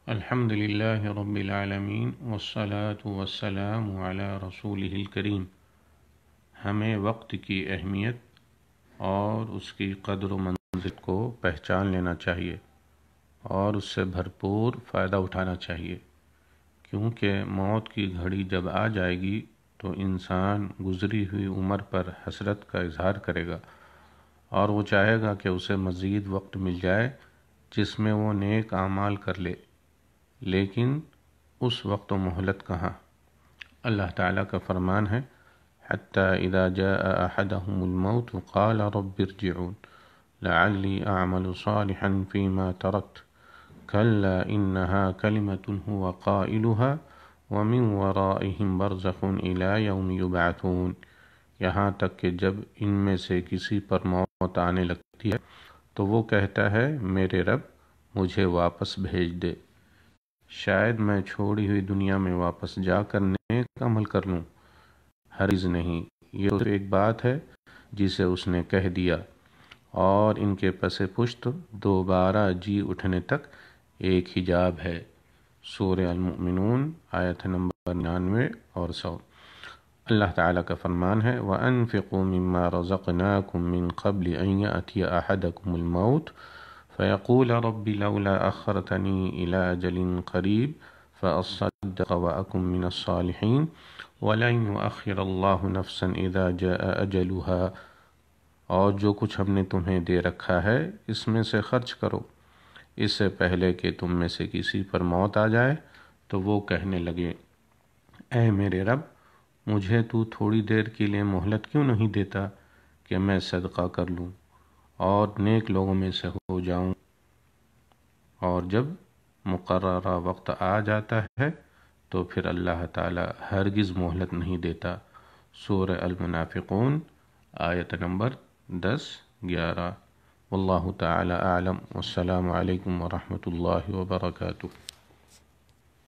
الحمد للہ رب العالمین والصلاة والسلام علی رسولہ الکریم۔ ہمیں وقت کی اہمیت اور اس کی قدر و منزل کو پہچان لینا چاہیے اور اس سے بھرپور فائدہ اٹھانا چاہیے، کیونکہ موت کی گھڑی جب آ جائے گی تو انسان گزری ہوئی عمر پر حسرت کا اظہار کرے گا اور وہ چاہے گا کہ اسے مزید وقت مل جائے جس میں وہ نیک اعمال کر لے، لیکن اس وقت و مہلت کہاں۔ اللہ تعالیٰ کا فرمان ہے حتیٰ اذا جاء احدهم الموت قال رب ارجعون لعلی اعمل صالحا فيما تركت كلا انها كلمة هو قائلها ومن ورائهم برزخ الى يوم يبعثون، یہاں تک کہ جب ان میں سے کسی پر موت آنے لگتی ہے تو وہ کہتا ہے میرے رب مجھے واپس بھیج دے، شاید میں چھوڑی ہوئی دنیا میں واپس جا کر نیک عمل کر لوں۔ ہرگز نہیں، یہ تو ایک بات ہے جسے اس نے کہہ دیا، اور ان کے پس پشت دوبارہ جی اٹھنے تک ایک حجاب ہے۔ سورہ المؤمنون آیت نمبر 99 اور 100۔ اللہ تعالیٰ کا فرمان ہے وَأَنفِقُوا مِمَّا رَزَقْنَاكُم مِّن قَبْلِ أَن يَأْتِيَ أَحَدَكُمُ الْمَوْتُ فَيَقُولَ رَبِّ لَوْلَا أَخَّرْتَنِي إِلَىٰ أَجَلٍ قَرِيبٍ فَأَصَّدَّقَ وَأَكُن مِّنَ الصَّالِحِينَ وَلَن يُؤَخِّرَ اللَّهُ نَفْسًا إِذَا جَاءَ أَجَلُهَا، اور جو کچھ ہم نے تمہیں دے رکھا ہے اس میں سے خرچ کرو اس سے پہلے کہ تم میں سے کسی پر موت آ جائے تو وہ کہنے لگے اے میرے رب مجھے تو تھوڑی دیر کے لیے مہلت کیوں نہیں دیتا کہ میں صدقہ کر لوں اور نیک لوگوں میں سے ہو جاؤں۔ اور جب مقررہ وقت آ جاتا ہے تو پھر اللہ تعالی ہرگز مہلت نہیں دیتا۔ سورہ المنافقون آیت نمبر 10-11۔ واللہ تعالی اعلم، والسلام علیکم ورحمۃ اللہ وبرکاتہ۔